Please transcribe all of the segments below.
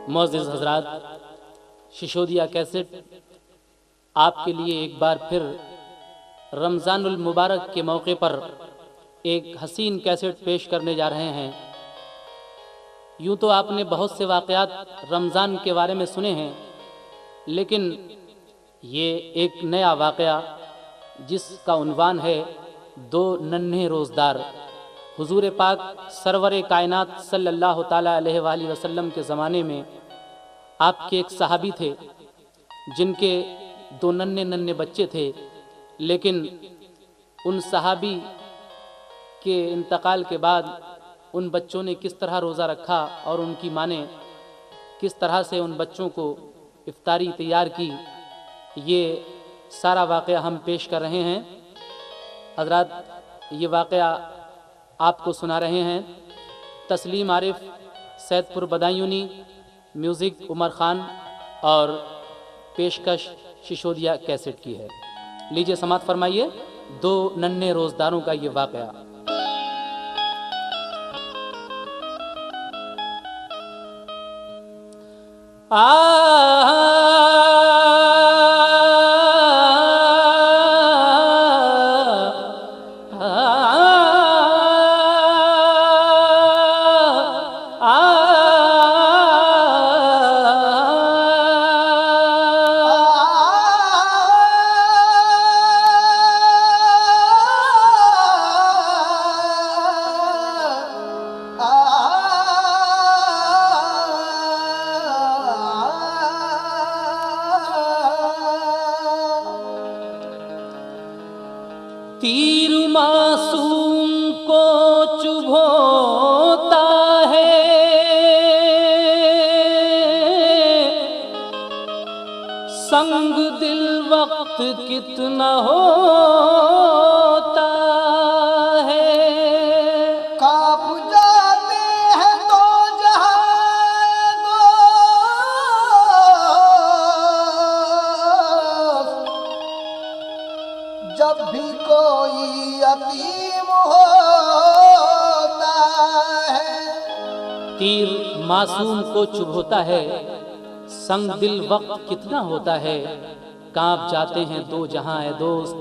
मोअज़्ज़िज़ हज़रात, Sisodia cassette आपके लिए एक बार फिर रमज़ानुल मुबारक के मौके पर एक हसीन कैसेट पेश करने जा रहे हैं। यूँ तो आपने बहुत से वाक़यात रमज़ान के बारे में सुने हैं, लेकिन ये एक नया वाक़या जिसका उन्वान है दो नन्हे रोज़दार। हुजूर पाक सरवर कायनात सल्लल्लाहु ताला अलैहि वसल्लम के ज़माने में आपके एक सहाबी थे जिनके दो नन्हे नन्हे बच्चे थे, लेकिन उन सहाबी के इंतकाल के बाद उन बच्चों ने किस तरह रोज़ा रखा और उनकी माँ ने किस तरह से उन बच्चों को इफ्तारी तैयार की, ये सारा वाक़या हम पेश कर रहे हैं। हज़रात, ये वाक़या आपको सुना रहे हैं तस्लीम आरिफ, सैदपुर बदायूनी, म्यूज़िक उमर ख़ान और पेशकश शिशोदिया कैसेट की है। लीजिए समात फरमाइए दो नन्हे रोज़दारों का ये वाक़या। तीर मासूम को चुभोता है, संग दिल वक्त कितना होता है। काँप जाते हैं तो जहाँ जब भी कोई यतीम होता है। तीर मासूम को चुभोता है, संग दिल वक्त कितना होता है। कांप जाते हैं दो जहां ए दोस्त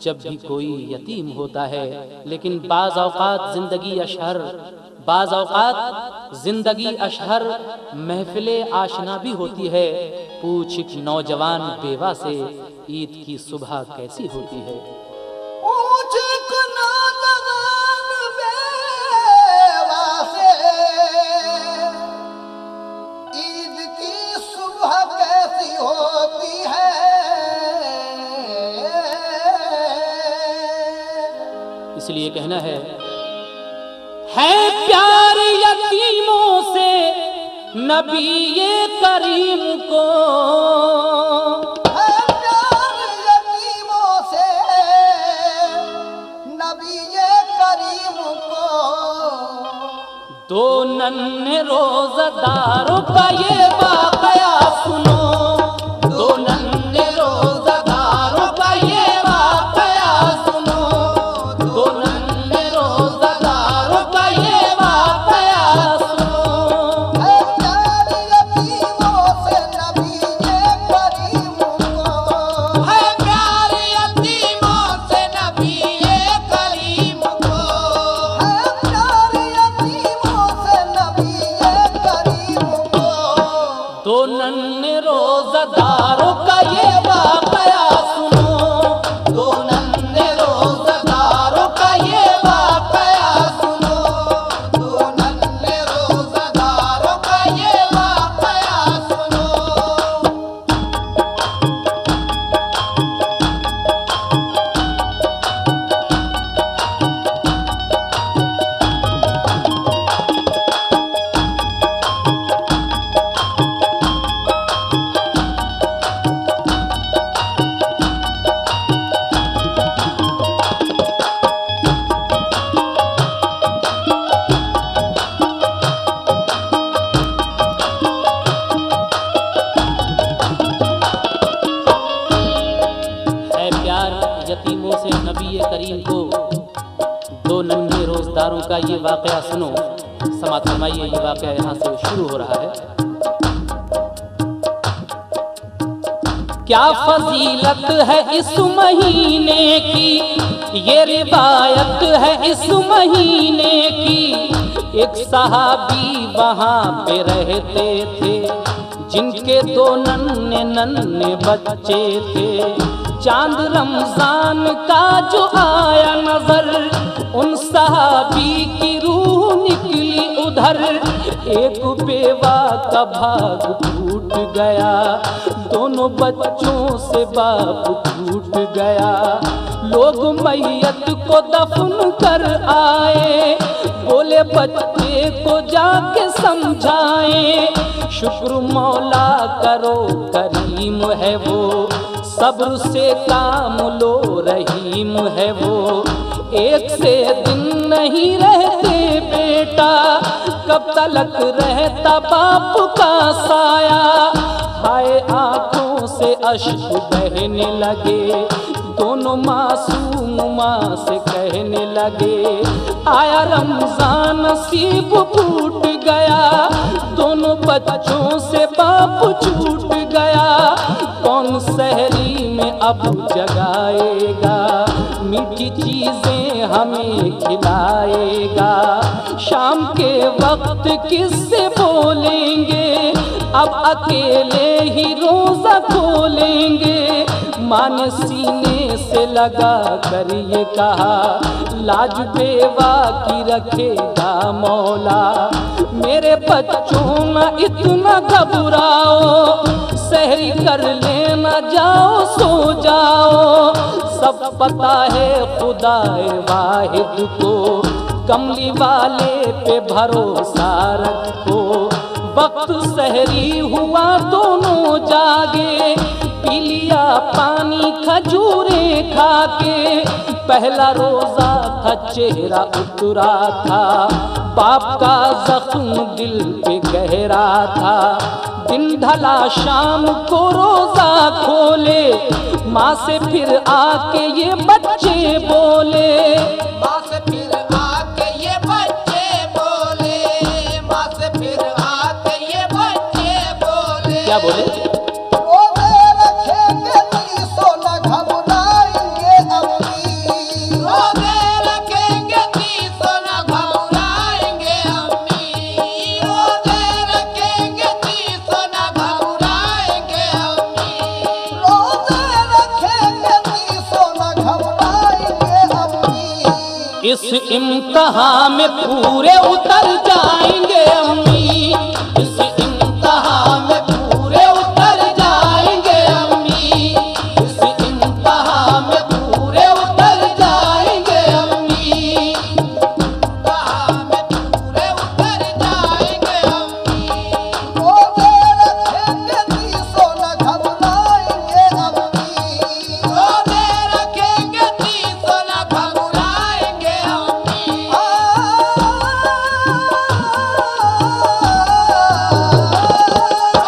जब भी कोई यतीम होता है। लेकिन बाज़ औक़ात ज़िंदगी अशहर, बाज़ औक़ात ज़िंदगी अशहर महफ़िले आशना भी होती है। पूछ एक नौजवान बेवा से ईद की सुबह कैसी होती है। पूछ एक नौजवान बेवा से ईद की सुबह कैसी होती है। इसलिए कहना है प्यार यतीमों से नबी ये करीम को, है प्यार यतीमों से नबी ये करीम को। दो नन्हे रोज़दारों का ये वाक़या सुनो, दो नन्हे रोज़दारों का ये वाक़या सुनो, दो नन्हे रोज़दारों का ये वाक़या सुनो। है प्यार यतीमों से नबी ये करीम को, है प्यार यतीमों से नबी ये करीम को। है प्यार यतीमों से नबी ये करीम को। दो नन्हे रोज़दारों का ये वाक़या सुनो, दो नन्हे रोज़दारों का ये वाक़या सुनो, दो नन्हे रोज़दारों का ये वाक़या सुनो। है प्यार यतीमों से नबी करीम को, दो नन्हे रोज़दारों का ये वाक़या सुनो। समात फरमाइए, ये वाक़या यहाँ से शुरू हो रहा है। क्या फजीलत है इस महीने की, ये रिवायत है इस महीने की। एक सहाबी वहाँ पे रहते थे, जिनके दो नन्हे नन्हे बच्चे थे। चांद रमजान का जो आया नजर, उन सहाबी की रूह निकली उधर। एक बेवा का भाग टूट गया, दोनों बच्चों से बाप टूट गया। लोग मैयत को दफन कर आए, बोले बच्चे को जाके समझाए। शुक्र मौला करो करीम है वो, सब्र से काम लो रहीम है वो। एक से दिन नहीं रहते बेटा, कब तलक रहता बाप का साया। हाय आंखों से अश्क बहने लगे, दोनों मासूम माँ से कहने लगे। आया रमजान नसीब फूट गया, दोनों बच्चों से बाप छूट गया। कौन सहरी में अब जगाएगा, मीठी चीजें हमें खिलाएगा। शाम के वक्त किससे बोलेंगे, अब अकेले ही रोजा खोलेंगे। माँ ने सीने से लगा कर ये कहा, लाज बेवा की रखेगा मौला। मेरे बच्चों ना इतना घबराओ, सहरी कर लेना जाओ सो जाओ। सब पता है खुदाए वाहिद को, कमली वाले पे भरोसा रखो। वक्त सहरी हुआ दोनों जागे, पी लिया पानी खजूरे खा के। पहला रोजा था चेहरा उतरा था, बाप का जख्म दिल पे गहरा था। दिन ढला शाम को रोजा खोले, माँ से फिर आके ये बच्चे बोले। माँ से फिर आके ये बच्चे बोले, माँ से फिर आके ये बच्चे बोले। क्या बोले? रोजे रखेंगे तीसों न घबराएंगे अम्मी, रोजे रखेंगे तीसों न घबराएंगे अम्मी, रोजे रखेंगे तीसों न घबराएंगे अम्मी, रोजे रखेंगे तीसों न घबराएंगे अम्मी। इस इम्तिहान में पूरे उतर जाएंगे अम्मी, इस इम्तिहान में पूरे उतर जाएंगे अम्मी, इस इम्तिहान में पूरे उतर जाएंगे अम्मी, इम्तिहान में पूरे उतर जाएंगे अम्मी। रोजे रखेंगे तीसों न घबराएंगे अम्मी, रोजे रखेंगे तीसों न घबराएंगे अम्मी।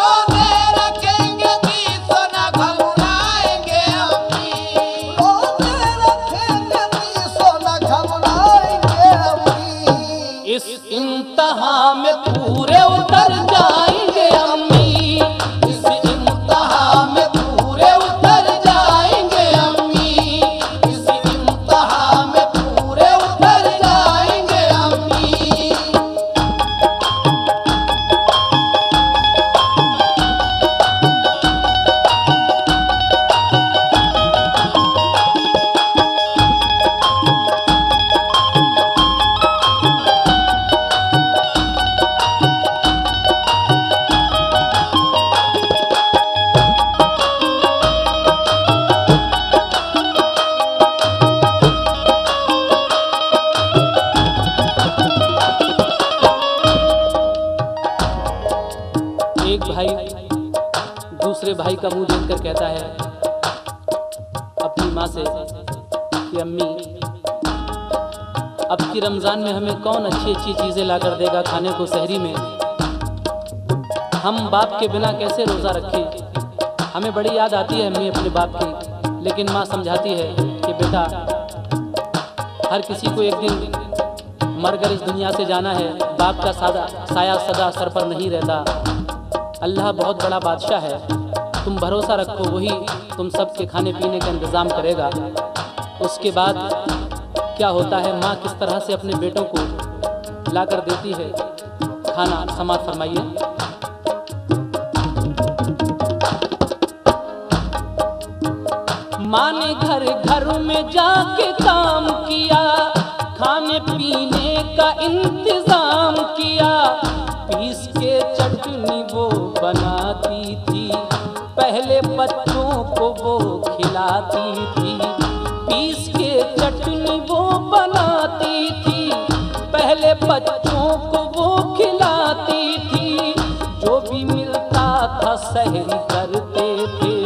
रोजे रखेंगे तीसों न घबराएंगे अम्मी, रोजे रखेंगे तीसों न घबराएंगे अम्मी। इस इम्तिहान में पूरे उतर जाएंगे अम्मी, इस इम्तिहान में पूरे उतर जाएंगे अम्मी, इस इम्तिहान में पूरे उतर जाएंगे अम्मी। एक भाई दूसरे भाई का मुंह देखकर कहता है अपनी माँ से कि अम्मी, अब की रमज़ान में हमें कौन अच्छी अच्छी चीज़ें ला कर देगा खाने को सहरी में। हम बाप के बिना कैसे रोज़ा रखें। हमें बड़ी याद आती है अम्मी अपने बाप की, लेकिन माँ समझाती है कि बेटा, हर किसी को एक दिन मरकर इस दुनिया से जाना है। बाप का साया सदा सर पर नहीं रहता। अल्लाह बहुत बड़ा बादशाह है, तुम भरोसा रखो, वही तुम सबके खाने पीने का इंतज़ाम करेगा। उसके बाद क्या होता है, माँ किस तरह से अपने बेटों को ला कर देती है खाना, समाप्त फरमाइए। माँ ने घर घर में जाके काम किया, खाने पीने का इंतजाम किया। पीस के चटनी वो बनाती थी, पहले बच्चों को वो खिलाती थी। पीस के चटनी वो बनाती थी, पहले बच्चों को वो खिलाती थी। जो भी मिलता था सहरी करते थे,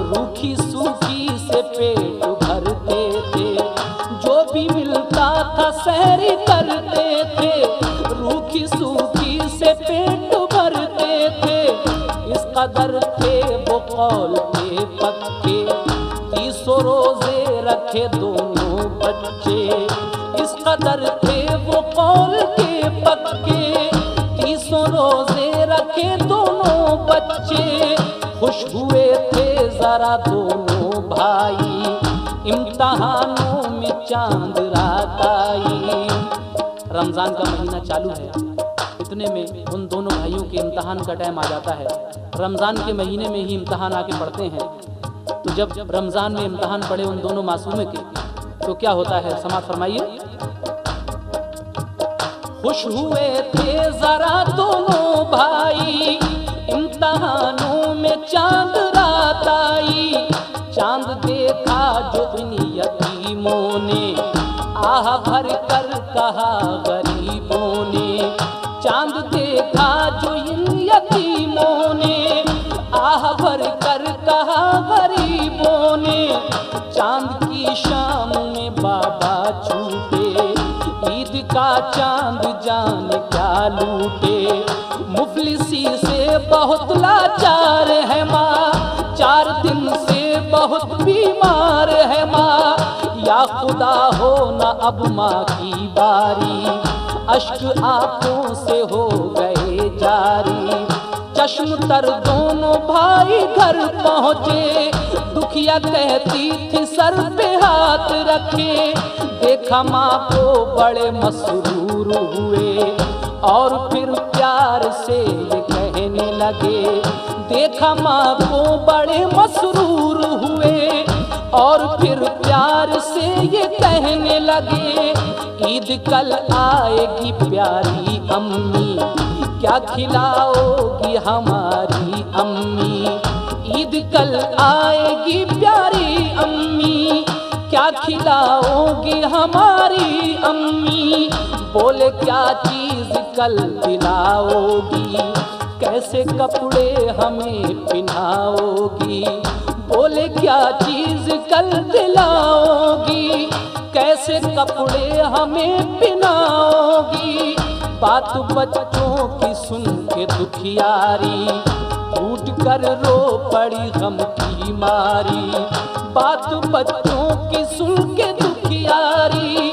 रूखी सूखी से पेट भरते थे। जो भी मिलता था सहरी करते थे, रूखी सूखी से पेट भरते थे। इस कदर थे वो कौल के पक्के, 30 रोजे रखे दोनों बच्चे। इस कदर थे वो कौल के पक्के, 30 रोजे रखे दोनों बच्चे। खुश हुए थे जरा दोनों भाई, इम्तहानों में चांद रात आई। रमजान का महीना चालू है, इतने में उन दोनों भाइयों के इम्तहान का टाइम आ जाता है। रमजान के महीने में ही इम्तहान आके पढ़ते हैं। तो जब रमजान में इम्तहान पढ़े उन दोनों मासूमे के, तो क्या होता है, समाप्त फरमाइए। खुश हुए थे जरा दोनों भाई, इम्तहानों में चांद रात आई। चांद देखा जो इन यतीमों ने, आह भर कर कहा गरीबों ने। चांद देखा जो इन यतीमों ने, आह भर कर कहा गरीबों ने। चांद की शाम में बाबा छूटे, ईद का चांद जान क्या लूटे। मुफलिसी से बहुत लाचार है माँ, 4 दिन से बहुत बीमार है माँ। या खुदा हो ना अब माँ की बारी, अश्क आंखों से हो गए जारी। चश्म तर दोनों भाई घर पहुँचे, दुखिया कहती थी सर पे हाथ रखे। देखा माँ को बड़े मसरूर हुए, और फिर प्यार से ये कहने लगे। देखा माँ को बड़े मसरूर हुए, और फिर प्यार से ये कहने लगे। ईद कल आएगी प्यारी अम्मी, क्या खिलाओगी हमारी अम्मी। ईद कल आएगी प्यारी अम्मी, क्या खिलाओगी हमारी अम्मी। बोले क्या चीज कल दिलाओगी, कैसे कपड़े हमें पहनाओगी। बोले क्या चीज कल दिलाओगी, कैसे कपड़े हमें पहनाओगी। बात बच्चों की सुन के दुखियारी, टूट कर रो पड़ी गम की मारी। बात बच्चों की सुन के दुखियारी,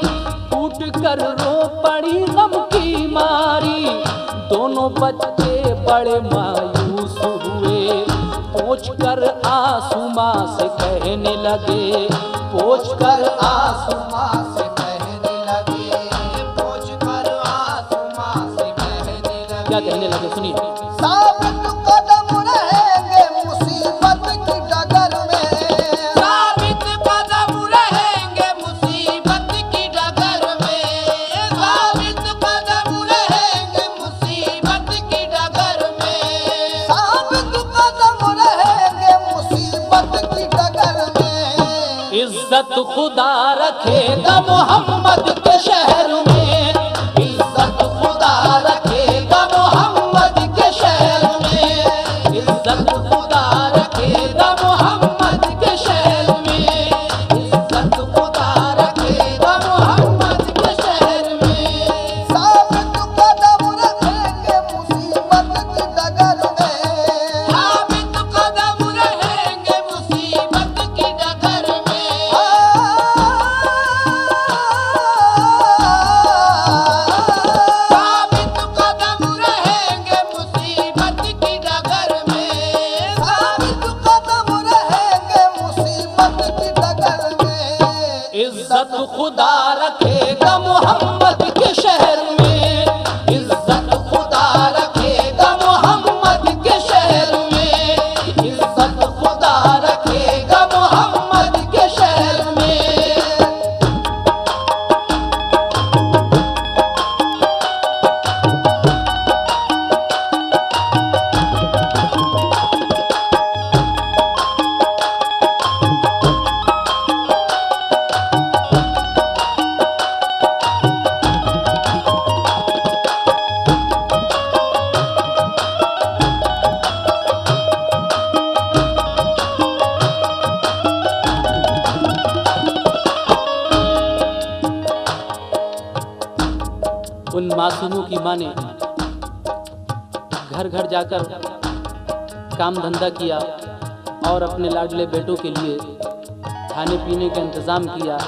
टूट कर रो पड़ी गम की मारी। दोनों बच्चे बड़े मायूस हुए, पोंछ कर आंसू माँ से कहने लगे। पोंछ कर आंसू माँ से कहने लगे, पोंछ कर आंसू माँ से कहने लगे। क्या कहने लगे सुनिए। साबित कदम रहेंगे मुसीबत की डगर में, साबित कदम रहेंगे मुसीबत की डगर में। साबित कदम रहेंगे मुसीबत की डगर में, साबित कदम रहेंगे मुसीबत की डगर में। इज्जत खुदा रखेगा मोहम्मद के शहर में, इज्जत खुदा रखेगा मोहम्मद के शहर में, इज्जत खुदा रखेगा मोहम्मद के शहर में, इज्जत खुदा रखेगा मोहम्मद के शहर में। साबित कदम रहेंगे मुसीबत की डगर में, साबित कदम रहेंगे मुसीबत की डगर में। उन मासूमों की माँ ने घर घर जाकर काम धंधा किया और अपने लाडले बेटों के लिए खाने पीने का इंतज़ाम किया।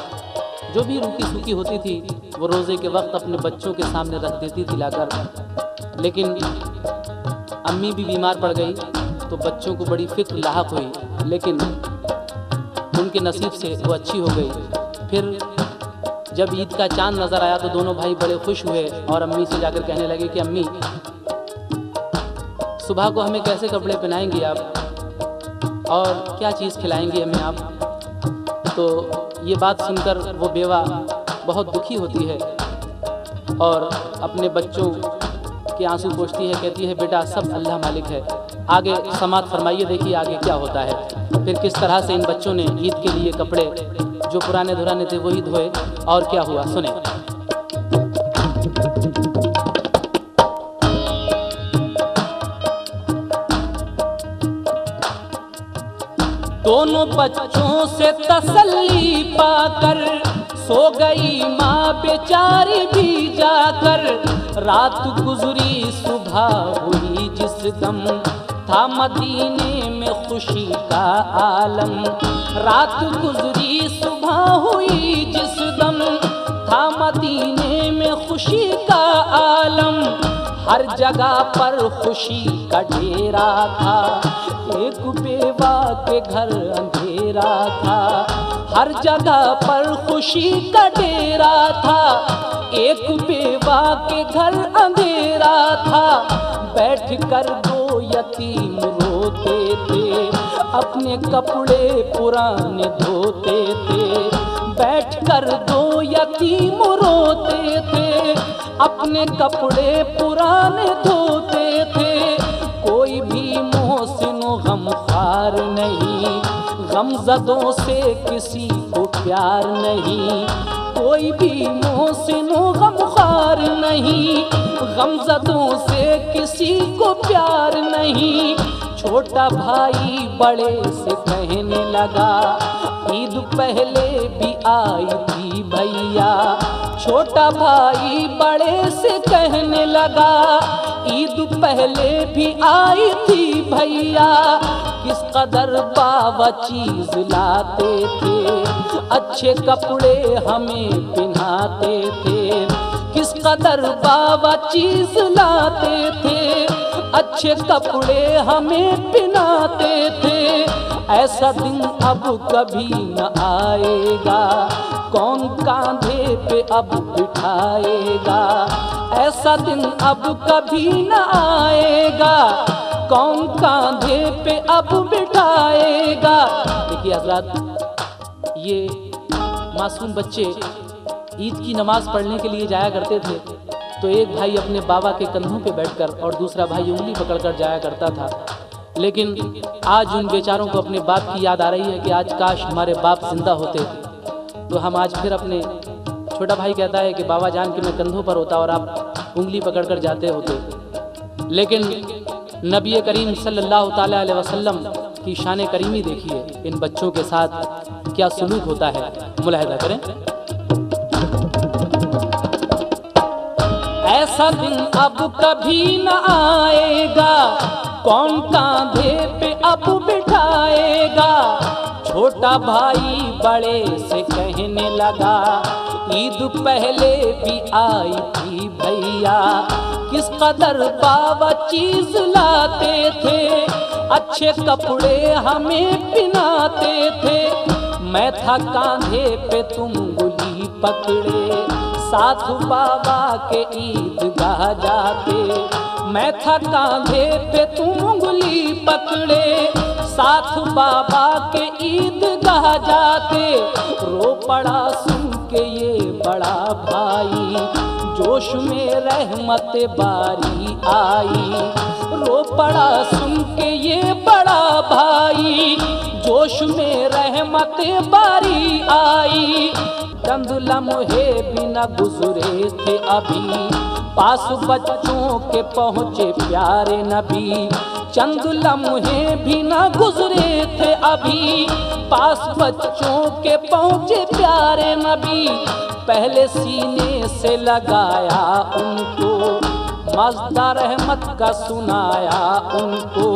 जो भी रूखी सूखी होती थी वो रोज़े के वक्त अपने बच्चों के सामने रख देती थी लाकर। लेकिन अम्मी भी बीमार पड़ गई तो बच्चों को बड़ी फिक्र लाहक हुई, लेकिन उनके नसीब से वो अच्छी हो गई। फिर जब ईद का चांद नज़र आया तो दोनों भाई बड़े खुश हुए और अम्मी से जाकर कहने लगे कि अम्मी, सुबह को हमें कैसे कपड़े पहनाएंगी आप और क्या चीज़ खिलाएंगी हमें आप। तो ये बात सुनकर वो बेवा बहुत दुखी होती है और अपने बच्चों के आंसू पोंछती है, कहती है बेटा सब अल्लाह मालिक है। आगे समात फरमाइए, देखिए आगे क्या होता है। फिर किस तरह से इन बच्चों ने ईद के लिए कपड़े जो पुराने धुराने थे वही धोए और क्या हुआ सुने। दोनों बच्चों से तसल्ली पाकर सो गई माँ बेचारी भी जाकर। रात गुजरी सुबह हुई जिस दम था मदीने में खुशी का आलम। रात गुजरी सुबह हुई जिस दम था मदीने में खुशी का आलम। हर जगह पर खुशी का डेरा था, एक बेवा के घर अंधेरा था। हर जगह पर खुशी का डेरा था, एक बेवा के घर अंधेरा था। बैठ कर दो यतीम रोते थे, अपने कपड़े पुराने धोते थे। बैठ कर दो यतीम रोते थे, अपने कपड़े पुराने धोते थे। कोई भी मोहसिनो गमख्वार नहीं, गमज़दों से किसी को प्यार नहीं। कोई भी मोहसिनो गमख्वार नहीं, गमज़दों से किसी को प्यार नहीं। छोटा भाई बड़े से कहने लगा, ईद पहले भी आई थी भैया। छोटा भाई बड़े से कहने लगा, ईद पहले भी आई थी भैया। किस कदर बाबा चीज लाते थे, अच्छे कपड़े हमें पहनाते थे। किस कदर बाबा चीज लाते थे, अच्छे कपड़े हमें पहनाते थे। ऐसा दिन अब कभी न आएगा, कौन कांधे पे अब बिठाएगा। ऐसा दिन अब कभी न आएगा, कौन कांधे पे अब बिठाएगा। देखिए हज़रात, ये मासूम बच्चे ईद की नमाज़ पढ़ने के लिए जाया करते थे तो एक भाई अपने बाबा के कंधों पे बैठकर और दूसरा भाई उंगली पकड़कर जाया करता था। लेकिन आज उन बेचारों को अपने बाप की याद आ रही है कि आज काश हमारे बाप जिंदा होते तो हम आज फिर अपने। छोटा भाई कहता है कि बाबा जान के मैं कंधों पर होता और आप उंगली पकड़कर जाते होते। लेकिन नबी करीम सल्लल्लाहु ताला अलैहि वसल्लम की शान करीमी देखिए, इन बच्चों के साथ क्या सलूक होता है, मुलाहिजा करें। ऐसा दिन अब कभी न आएगा, कौन कांधे पे अब बिठाएगा। छोटा भाई बड़े से कहने लगा, ईद पहले भी आई थी भैया। किस कदर बाबा चीज लाते थे, अच्छे कपड़े हमें पहनाते थे। मैं था कांधे पे तुम उंगली पकड़े, साथ बाबा के ईदगाह जाते। मैं था कांधे पे तुम उंगली पकड़े, साथ बाबा के ईदगाह जाते। रो पड़ा सुन के ये बड़ा भाई, जोश में रहमत बारी आई। रो पड़ा सुन के ये बड़ा भाई, जोश में रहमत बारी आई। चंद लम्हे बिना गुजरे थे अभी, पास बच्चों के पहुँचे प्यारे नबी। चंद लम्हे भी न गुजरे थे अभी, पास बच्चों के पहुँचे प्यारे नबी। पहले सीने से लगाया उनको, मज़दार रहमत का सुनाया उनको।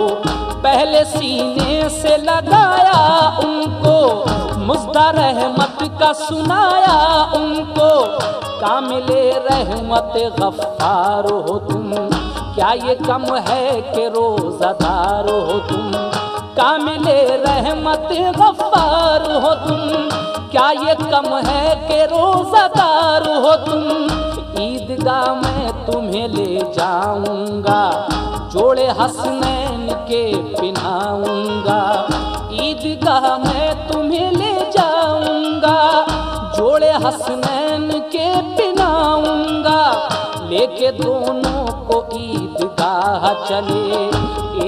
पहले सीने से लगाया उनको, मज़दार रहमत का सुनाया उनको। कामिले रहमत गफ्फार हो तुम, क्या ये कम है कि रोज़ादार हो तुम। कामिले रहमत गफ्फार हो तुम, क्या ये कम है कि रोज़ादार हो तुम। ईदगाह में तुम्हें ले जाऊंगा, जोड़े हसनैन के पिन्हाऊंगा। ईदगाह में तुम्हें ले जाऊंगा, जोड़े हसनैन के पिन्हाऊंगा। लेके दोनों को ईदगाह चले,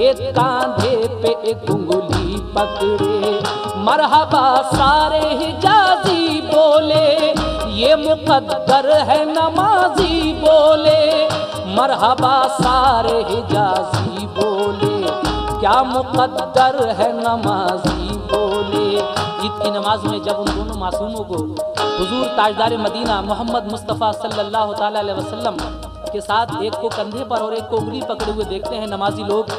एक कांधे पे एक उंगली पकड़े। मरहबा सारे हिजाजी बोले, ये मुकद्दर है नमाजी बोले। मरहबा सारे हिजाजी बोले, क्या मुकद्दर है नमाजी बोले। ईद की नमाज में जब उन दोनों मासूमों को हुजूर ताजदार मदीना मोहम्मद मुस्तफ़ा सल्लल्लाहु ताला अलैहि वसल्लम के साथ एक को कंधे पर और एक को उंगली पकड़े हुए देखते हैं नमाजी लोग,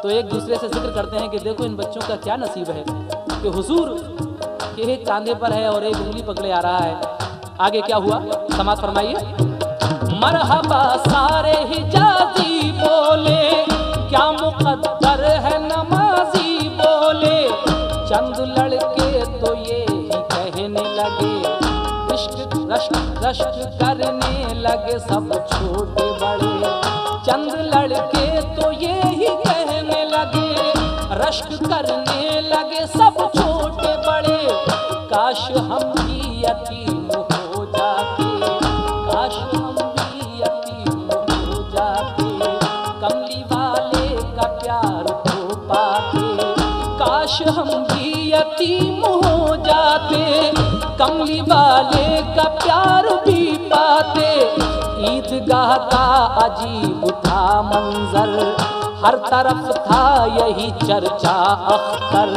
तो एक दूसरे से जिक्र करते हैं कि देखो इन बच्चों का क्या नसीब है कि हुजूर के एक कांधे पर है और एक उंगली पकड़े आ रहा है। आगे क्या हुआ समाज फरमाइए। मरहबा सारे हिजाजी बोले, क्या मुकद्दर है नमाजी बोले। चंद लड़के तो ये ही कहने लगे, इश्क रश्क रश्क करने लगे सब छोटे बड़े। चंद लड़के तो ये ही कहने लगे, रश्क करने लगे सब छोटे बड़े। काश हम भी यतीम हो जाते, काश हम भी यतीम हो जाते, कमली वाले का प्यार हो पाते। काश हम भी यतीम हो जाते, कमली वाले का प्यार भी पाते। ईदगाह का अजीब था मंजर, हर तरफ था यही चर्चा अख्तर।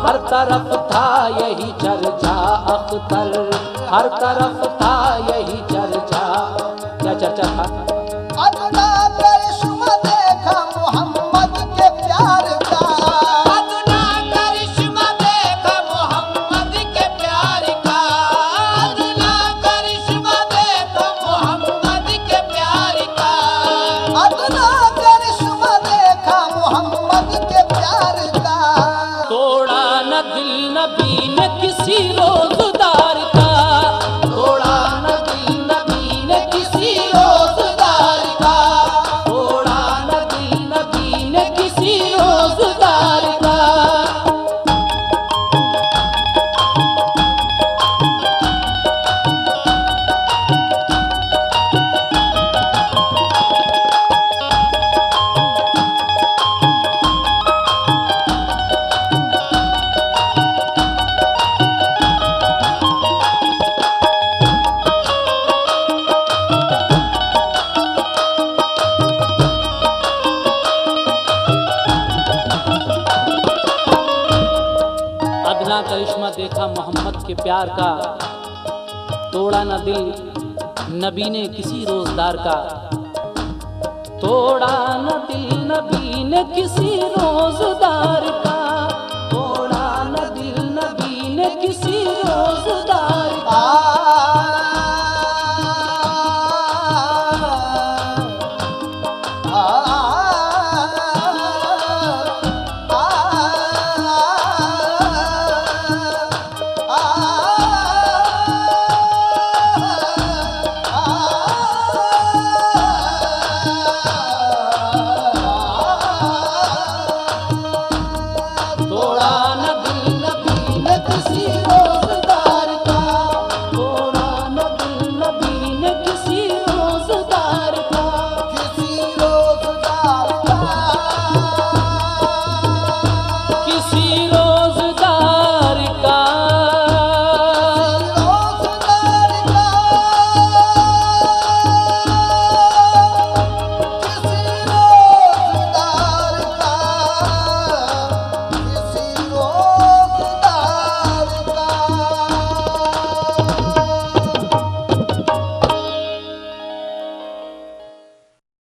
हर तरफ था यही चर्चा अख्तर, हर तरफ था यही चर्चा। क्या चर्चा था? अदना करिश्मा देखा मोहम्मद के प्यार का, अदना करिश्मा देखा मोहम्मद के प्यार का, अदना करिश्मा देखा मोहम्मद के प्यार का, अदना करिश्मा देखा मोहम्मद के प्यार का। तोड़ा न दिल नबी ने किसी रोज़दार का, तोड़ा न दिल नबी ने किसी रोज़दार का, तोड़ा न दिल नबी ने किसी रोज़दार का। अदना करिश्मा देखा मोहम्मद के प्यार का, तोड़ा न दिल नबी ने किसी रोज़दार का। तोड़ा न दिल नबी ने किसी रोज़दार